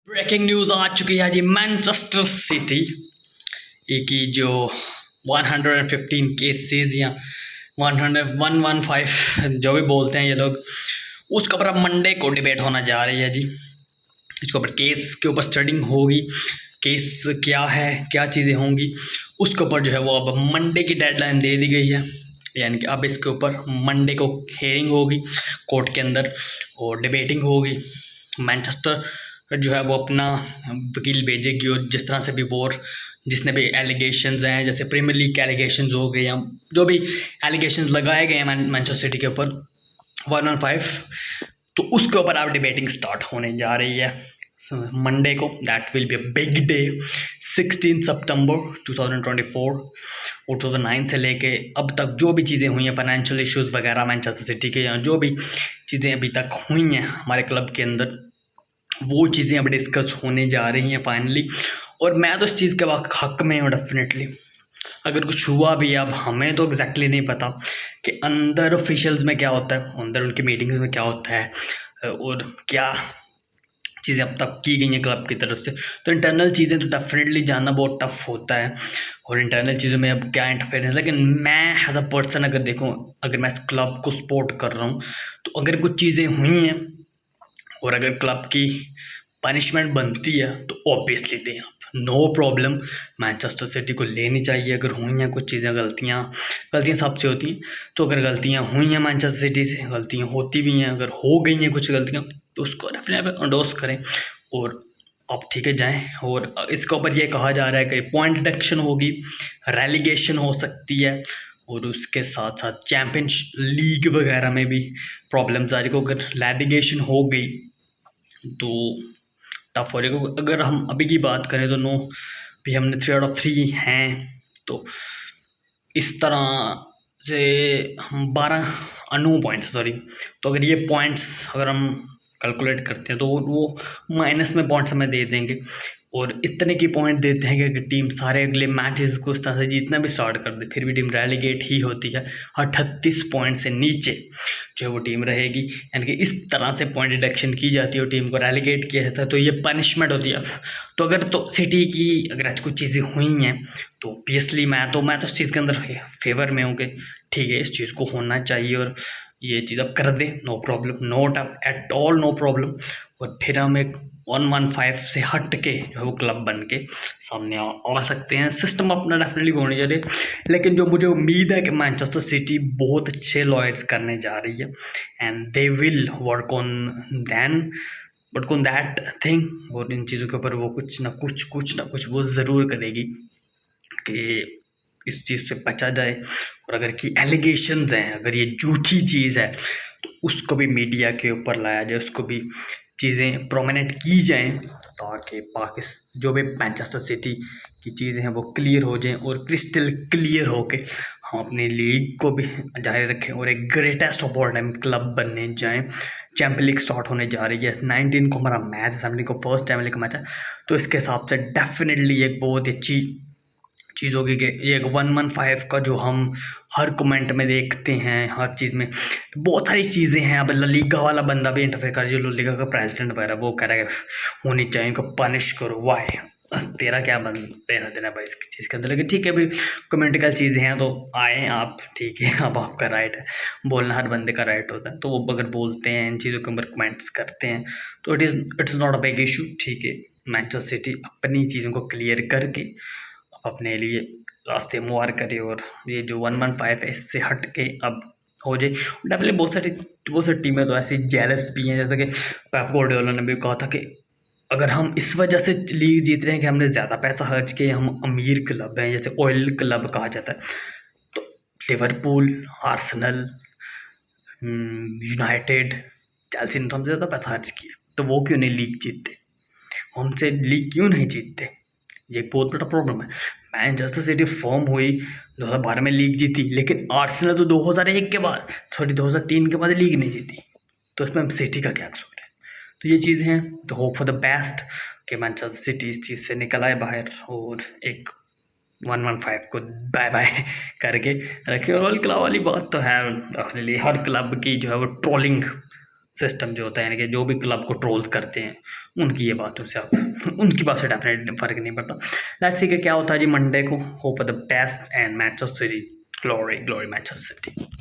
Breaking news आ चुकी है जी। Manchester city की जो 115 केसेस या 115 जो भी बोलते हैं ये लोग, उसके ऊपर अब मंडे को डिबेट होना जा रही है जी। इसके ऊपर केस के ऊपर स्टडिंग होगी, केस क्या है, क्या चीज़ें होंगी, उसके ऊपर जो है वो अब मंडे की डेडलाइन दे दी गई है। यानी कि अब इसके ऊपर मंडे को हेयरिंग होगी कोर्ट के अंदर और डिबेटिंग होगी। मैनचेस्टर जो है वो अपना वकील भेजेगी और जिस तरह से भी बोर जिसने भी एलिगेशंस हैं, जैसे प्रीमियर लीग के एलिगेशंस हो गए या जो भी एलिगेशंस लगाए गए हैं मैनचेस्टर सिटी के ऊपर 115, तो उसके ऊपर अब डिबेटिंग स्टार्ट होने जा रही है मंडे को। That will be a big day. 16 सितंबर 2024 और 2009 से लेके अब तक जो भी चीज़ें हुई हैं, फाइनेंशियल इश्यूज़ वगैरह मैनचेस्टर सिटी के, या जो भी चीज़ें अभी तक हुई हैं हमारे क्लब के अंदर, वो चीज़ें अब डिस्कस होने जा रही हैं फाइनली। और मैं तो इस चीज़ के हक में हूँ डेफिनेटली। अगर कुछ हुआ भी, अब हमें तो एग्जैक्टली नहीं पता कि अंदर ऑफिशियल्स में क्या होता है, अंदर उनकी मीटिंग्स में क्या होता है और क्या चीज़ें अब तक की गई हैं क्लब की तरफ से। तो इंटरनल चीज़ें तो डेफिनेटली जानना बहुत टफ होता है और इंटरनल चीज़ों में अब क्या इंटरफेरेंस। लेकिन मैं एज अ पर्सन अगर देखूँ, अगर मैं इस क्लब को सपोर्ट कर रहा हूँ, तो अगर कुछ चीज़ें हुई हैं और अगर क्लब की पनिशमेंट बनती है तो ऑब्वियसली दें आप, नो प्रॉब्लम। मैनचेस्टर सिटी को लेनी चाहिए। अगर हुई हैं कुछ चीज़ें, गलतियाँ सबसे होती हैं, तो अगर गलतियाँ हुई हैं मैनचेस्टर सिटी से, गलतियाँ होती भी हैं, अगर हो गई हैं कुछ गलतियाँ, तो उसको डेफिनेटली एंडोर्स करें और आप ठीक है जाएँ। और इसके ऊपर ये कहा जा रहा है कि पॉइंट डिडक्शन होगी, रेलीगेशन हो सकती है और उसके साथ साथ चैम्पियंस लीग वगैरह में भी प्रॉब्लम्स आ जाएगी। अगर रेलीगेशन हो गई तो टफ हो जाएगा। अगर हम अभी की बात करें तो नो, भी हमने 3 आउट ऑफ 3 हैं, तो इस तरह से हम 12 9 पॉइंट्स, सॉरी, तो अगर ये पॉइंट्स अगर हम कैलकुलेट करते हैं तो वो माइनस में पॉइंट्स हमें दे देंगे। और इतने की पॉइंट देते हैं कि अगर टीम सारे अगले मैचेस को इस तरह से जीतना भी स्टार्ट कर दे, फिर भी टीम रेलीगेट ही होती है। 38 पॉइंट से नीचे जो है वो टीम रहेगी। यानी कि इस तरह से पॉइंट डिडक्शन की जाती है और टीम को रेलीगेट किया जाता है, तो ये पनिशमेंट होती है। तो अगर तो सिटी की अगर आज कुछ चीज़ें हुई हैं तो ऑब्वियसली मैं तो इस चीज़ के अंदर फेवर में हूँ कि ठीक है, इस चीज़ को होना चाहिए और ये चीज़ अब कर दे, no problem, not at all no problem. और फिर हम एक 115 से हट के जो है वो क्लब बन के सामने आ सकते हैं। सिस्टम अपना डेफिनेटली होने चाहिए। लेकिन जो मुझे उम्मीद है कि मैनचेस्टर सिटी बहुत अच्छे लॉयर्स करने जा रही है and they will work on that thing. और इन चीज़ों के ऊपर वो कुछ ना कुछ वो ज़रूर करेगी कि इस चीज़ से बचा जाए। और अगर की एलिगेशंस हैं, अगर ये झूठी चीज़ है, तो उसको भी मीडिया के ऊपर लाया जाए, उसको भी चीज़ें प्रोमिनेंट की जाएँ, ताकि पाकिस्तान जो भी मैनचेस्टर सिटी की चीज़ें हैं वो क्लियर हो जाएँ और क्रिस्टल क्लियर हो के हम अपनी लीग को भी जारी रखें और एक greatest of all time club बनने जाएँ। चैम्पियन लीग स्टार्ट होने जा रही है, 19 को हमारा मैच है, 17 को फर्स्ट चैम्पियन लीग का मैच है। तो इसके हिसाब से डेफिनेटली एक बहुत अच्छी चीज़ होगी कि ये 115 का जो हम हर कमेंट में देखते हैं, हर चीज़ में बहुत सारी चीज़ें हैं। अब ला लीगा वाला बंदा भी इंटरफेयर कर, जो ला लीगा का प्रेसिडेंट वगैरह, वो कह रहा है होनी चाहिए, इनको पनिश करो। वाई, बस तेरा क्या लेना देना भाई इसकी चीज़ के अंदर। लेकिन ठीक है, अभी कमेंटिकल चीज़ें हैं तो आए आप, ठीक है, अब आपका राइट है, बोलना हर बंदे का राइट होता है। तो वो अगर बोलते हैं इन चीज़ों के ऊपर कमेंट्स करते हैं तो it's not a big issue, ठीक है। मैनचेस्टर सिटी अपनी चीज़ों को क्लियर करके अपने लिए रास्ते मुआर करे और ये जो 115 है इससे हट के अब हो जाए। डेफिनेटली बहुत सारी टीमें तो ऐसी जेलस भी हैं, जैसे कि पेप गार्डियोला ने भी कहा था कि अगर हम इस वजह से लीग जीत रहे हैं कि हमने ज़्यादा पैसा खर्च किया, हम अमीर क्लब हैं, जैसे ऑयल क्लब कहा जाता है, तो लिवरपूल, आर्सेनल, यूनाइटेड, चेल्सी ने तो हमसे ज़्यादा पैसा खर्च किया, तो वो क्यों नहीं लीग जीतते, हमसे लीग क्यों नहीं जीतते? ये बहुत बड़ा प्रॉब्लम है। मैनचेस्टर सिटी फॉर्म हुई, 2012 में लीग जीती, लेकिन आर्सेनल तो 2001 के बाद, सॉरी 2003 के बाद लीग नहीं जीती, तो इसमें सिटी का क्या कसूर है? तो ये चीज़ें हैं, तो होप फॉर द बेस्ट कि मैनचेस्टर सिटी इस चीज़ से निकल आए बाहर और एक 115 को बाय बाय करके रखे। और क्लब वाली बात तो है, अपने लिए हर क्लब की जो है वो ट्रोलिंग सिस्टम जो होता है, यानी कि जो भी क्लब को ट्रोल्स करते हैं उनकी ये बातों से आप उनकी बात से डेफिनेटली फ़र्क नहीं पड़ता। लेट्स सी कि क्या होता है जी मंडे को। Hope for the best and Manchester city, glory glory Manchester city.